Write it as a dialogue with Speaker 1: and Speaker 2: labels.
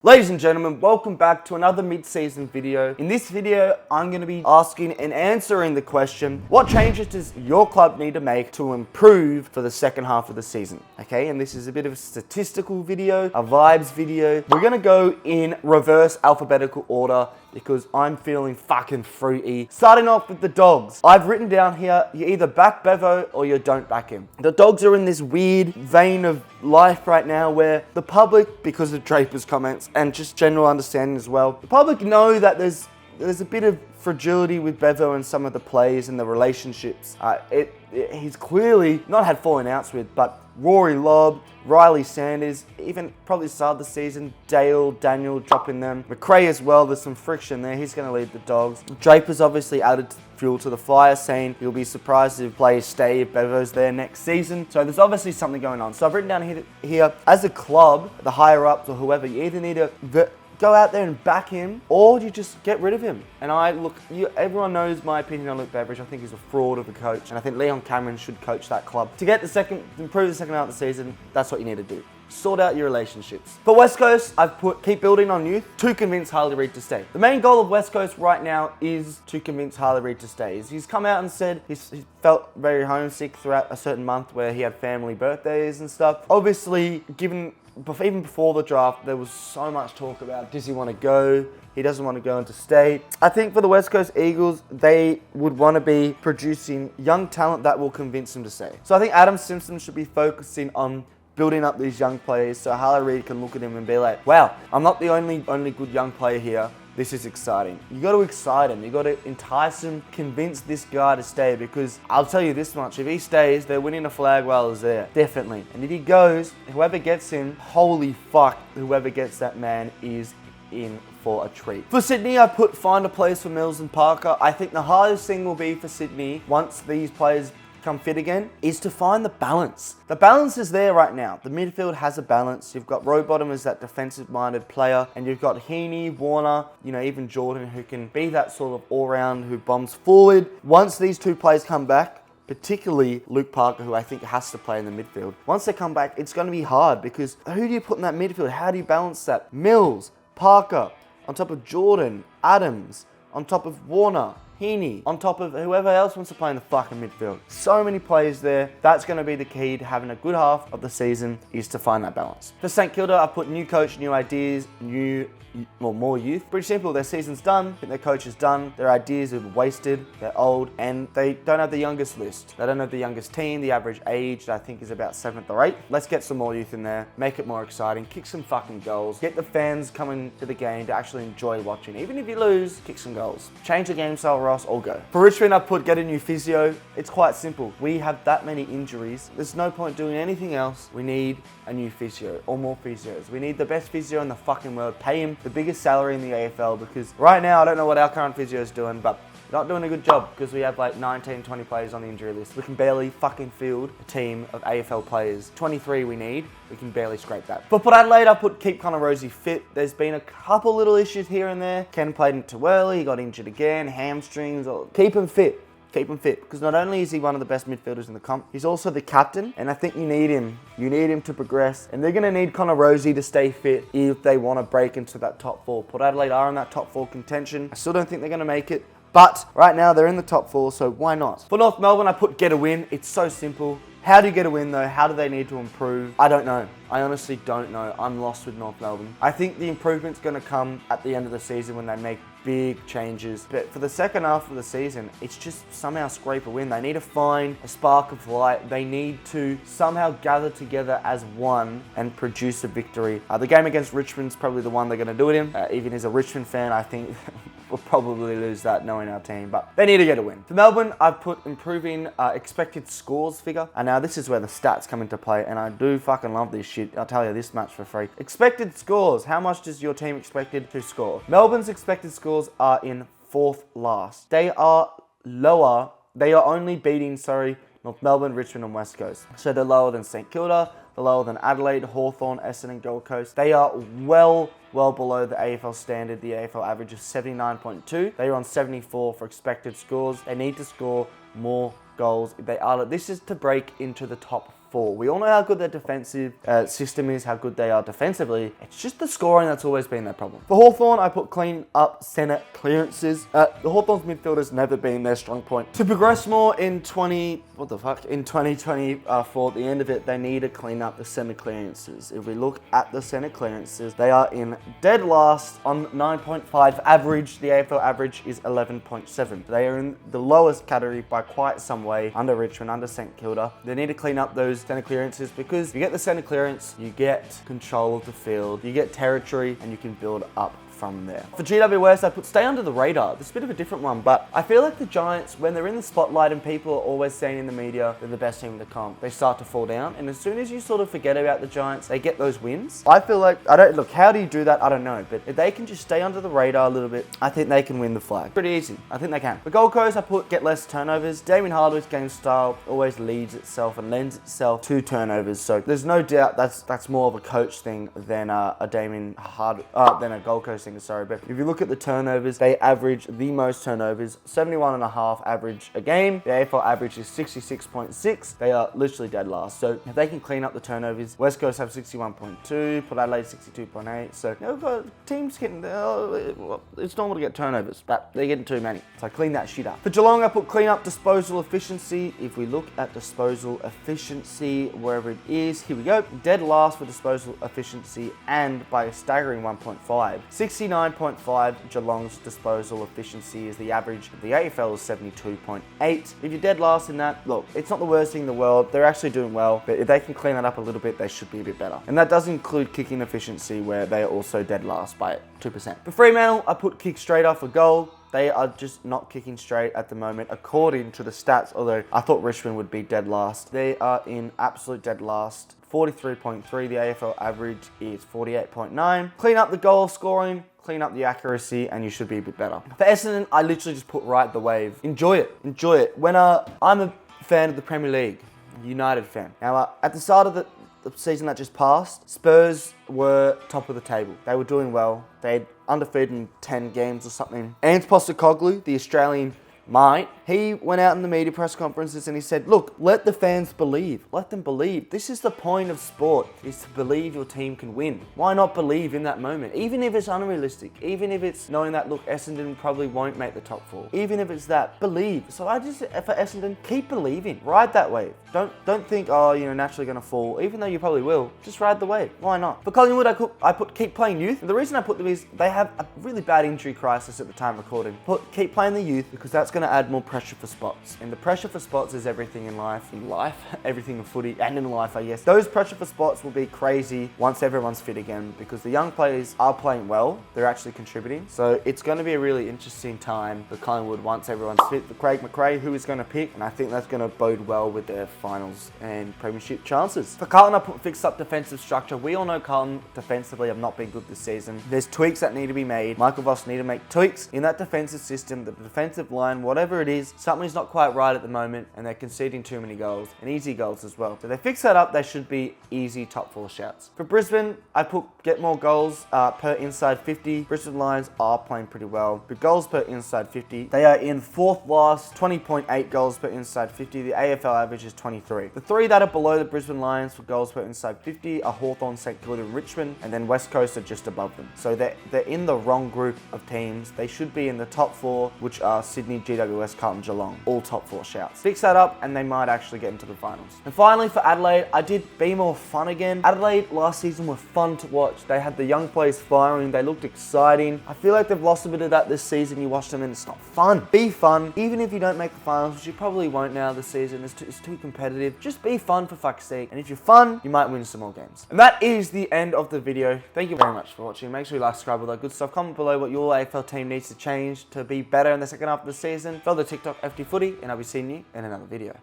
Speaker 1: Ladies and gentlemen, welcome back to another mid-season video. In this video, I'm going to be asking and answering the question, what changes does your club need to make to improve for the second half of the season? Okay, and this is a bit of a statistical video, a vibes video. We're going to go in reverse alphabetical order because I'm feeling fucking fruity. Starting off with the Dogs. I've written down here, you either back Bevo or you don't back him. The Dogs are in this weird vein of life right now where the public, because of Draper's comments and just general understanding as well, the public know that there's a bit of fragility with Bevo and some of the plays and the relationships. He's clearly not had falling outs with, but Rory Lobb, Riley Sanders, even probably started the season, Daniel dropping them. McRae as well, there's some friction there. He's going to lead the Dogs. Draper's obviously added fuel to the fire, saying he'll be surprised if players stay if Bevo's there next season. So there's obviously something going on. So I've written down here as a club, the higher ups or whoever, you either need to go out there and back him, or you just get rid of him. And everyone knows my opinion on Luke Beveridge. I think he's a fraud of a coach, and I think Leon Cameron should coach that club. To improve the second half of the season, that's what you need to do. Sort out your relationships. For West Coast, I've put keep building on youth to convince Harley Reid to stay. The main goal of West Coast right now is to convince Harley Reid to stay. He's come out and said he felt very homesick throughout a certain month where he had family birthdays and stuff. Obviously, even before the draft, there was so much talk about, does he want to go? He doesn't want to go into state. I think for the West Coast Eagles, they would want to be producing young talent that will convince him to stay. So I think Adam Simpson should be focusing on building up these young players so Harley Reid can look at him and be like, wow, I'm not the only good young player here. This is exciting. You got to excite him. You got to entice him, convince this guy to stay, because I'll tell you this much, if he stays, they're winning a flag while he's there. Definitely. And if he goes, whoever gets him, holy fuck, whoever gets that man is in for a treat. For Sydney, I put find a place for Mills and Parker. I think the hardest thing will be for Sydney, once these players come fit again, is to find the balance. The balance is there right now. The midfield has a balance. You've got Rowbottom as that defensive-minded player, and you've got Heaney, Warner, even Jordan, who can be that sort of all-round who bombs forward. Once these two players come back, particularly Luke Parker, who I think has to play in the midfield, once they come back, it's going to be hard, because who do you put in that midfield? How do you balance that? Mills, Parker, on top of Jordan, Adams, on top of Warner, Heaney, on top of whoever else wants to play in the fucking midfield. So many players there. That's going to be the key to having a good half of the season, is to find that balance. For St Kilda, I put new coach, new ideas, more youth. Pretty simple. Their season's done. I think their coach is done. Their ideas are wasted. They're old, and they don't have the youngest list. They don't have the youngest team. The average age, I think, is about 7th or 8th. Let's get some more youth in there. Make it more exciting. Kick some fucking goals. Get the fans coming to the game to actually enjoy watching. Even if you lose, kick some goals. Change the game style, Ross, or go. For Richmond, I put get a new physio. It's quite simple. We have that many injuries. There's no point doing anything else. We need a new physio or more physios. We need the best physio in the fucking world. Pay him the biggest salary in the AFL, because right now I don't know what our current physio is doing, but we're not doing a good job because we have like 19, 20 players on the injury list. We can barely fucking field a team of AFL players. 23 we need. We can barely scrape that. For Port Adelaide, I put keep Connor Rosie fit. There's been a couple little issues here and there. Ken played in too early. He got injured again. Hamstrings. Keep him fit. Keep him fit, because not only is he one of the best midfielders in the comp, he's also the captain, and I think you need him. You need him to progress, and they're going to need Connor Rosie to stay fit if they want to break into that top 4. Port Adelaide are in that top 4 contention. I still don't think they're going to make it, but right now they're in the top 4, so why not? For North Melbourne, I put get a win. It's so simple. How do you get a win though? How do they need to improve? I don't know. I honestly don't know. I'm lost with North Melbourne. I think the improvement's going to come at the end of the season when they make big changes. But for the second half of the season, it's just somehow scrape a win. They need to find a spark of light. They need to somehow gather together as one and produce a victory. The game against Richmond's probably the one they're going to do it in. Even as a Richmond fan, I think we'll probably lose that knowing our team, but they need to get a win. For Melbourne, I've put improving expected scores figure. And now this is where the stats come into play, and I do fucking love this shit. I'll tell you this much for free. Expected scores. How much does your team expected to score? Melbourne's expected scores are in 4th last. They are lower. They are only beating, North Melbourne, Richmond, and West Coast. So they're lower than St Kilda. They're lower than Adelaide, Hawthorn, Essendon, Gold Coast. They are well below the AFL standard, the AFL average of 79.2. They are on 74 for expected scores. They need to score more goals. This is to break into the top 4. We all know how good their defensive system is, how good they are defensively. It's just the scoring that's always been their problem. For Hawthorn, I put clean up centre clearances. The Hawthorn's midfielders never been their strong point. To progress more in 2024, at the end of it, they need to clean up the centre clearances. If we look at the centre clearances, they are in dead last on 9.5 average. The AFL average is 11.7. They are in the lowest category by quite some way, under Richmond, under St Kilda. They need to clean up those centre clearances, because you get the centre clearance, you get control of the field, you get territory, and you can build up from there. For GWS, I put stay under the radar. This is a bit of a different one, but I feel like the Giants, when they're in the spotlight and people are always saying in the media they're the best team in the comp, they start to fall down. And as soon as you sort of forget about the Giants, they get those wins. I feel like, how do you do that? I don't know. But if they can just stay under the radar a little bit, I think they can win the flag. Pretty easy. I think they can. For Gold Coast, I put get less turnovers. Damien Hardwick's game style always leads itself and lends itself to turnovers. So there's no doubt that's more of a coach thing than a Gold Coast thing. Sorry, but if you look at the turnovers, they average the most turnovers, 71.5 average a game. The AFL average is 66.6. They are literally dead last. So if they can clean up the turnovers, West Coast have 61.2, Port Adelaide 62.8. So we've got teams getting, it's normal to get turnovers, but they're getting too many. So clean that shit up. For Geelong, I put clean up disposal efficiency. If we look at disposal efficiency, wherever it is, here we go. Dead last for disposal efficiency, and by a staggering 1.5. 69.5 Geelong's disposal efficiency is the average. The AFL is 72.8. If you're dead last in that, look, it's not the worst thing in the world. They're actually doing well, but if they can clean that up a little bit, they should be a bit better. And that does include kicking efficiency, where they are also dead last by 2%. For Fremantle, I put kick straight off a goal. They are just not kicking straight at the moment, according to the stats, although I thought Richmond would be dead last. They are in absolute dead last. 43.3, the AFL average is 48.9. Clean up the goal scoring, clean up the accuracy, and you should be a bit better. For Essendon, I literally just put ride the wave. Enjoy it, enjoy it. When I'm a fan of the Premier League, United fan. Now, at the start of the season that just passed, Spurs were top of the table. They were doing well. They'd undefeated in 10 games or something. Ant Postecoglou, the Australian mate, he went out in the media press conferences and he said, look, let the fans believe. Let them believe. This is the point of sport, is to believe your team can win. Why not believe in that moment? Even if it's unrealistic, even if it's knowing that, look, Essendon probably won't make the top 4. Even if it's that, believe. So I just, for Essendon, keep believing. Ride that wave. Don't think, oh, you're naturally going to fall, even though you probably will. Just ride the wave. Why not? For Collingwood, I put keep playing youth. And the reason I put them is they have a really bad injury crisis at the time of recording. Keep playing the youth, because that's going to add more pressure for spots. And the pressure for spots is everything in life, everything in footy and in life, I guess. Those pressure for spots will be crazy once everyone's fit again, because the young players are playing well. They're actually contributing. So it's going to be a really interesting time for Collingwood once everyone's fit. For Craig McRae, who is going to pick, and I think that's going to bode well with their finals and premiership chances. For Carlton, I put fixed up defensive structure. We all know Carlton defensively have not been good this season. There's tweaks that need to be made. Michael Voss need to make tweaks in that defensive system, the defensive line, whatever it is. Something's not quite right at the moment, and they're conceding too many goals, and easy goals as well. So they fix that up, they should be easy top 4 shouts. For Brisbane, I put get more goals per inside 50. Brisbane Lions are playing pretty well. But goals per inside 50, they are in 4th last, 20.8 goals per inside 50. The AFL average is 23. The 3 that are below the Brisbane Lions for goals per inside 50 are Hawthorn, St Kilda, and Richmond, and then West Coast are just above them. So they're in the wrong group of teams. They should be in the top 4, which are Sydney, GWS, Carlton, Geelong. All top 4 shouts. Fix that up and they might actually get into the finals. And finally for Adelaide, I did be more fun again. Adelaide last season were fun to watch. They had the young players firing. They looked exciting. I feel like they've lost a bit of that this season. You watch them and it's not fun. Be fun. Even if you don't make the finals, which you probably won't now this season. It's too competitive. Just be fun for fuck's sake. And if you're fun, you might win some more games. And that is the end of the video. Thank you very much for watching. Make sure you like, subscribe, all that good stuff. Comment below what your AFL team needs to change to be better in the second half of the season. Follow the TikTok FTFooty, and I'll be seeing you in another video.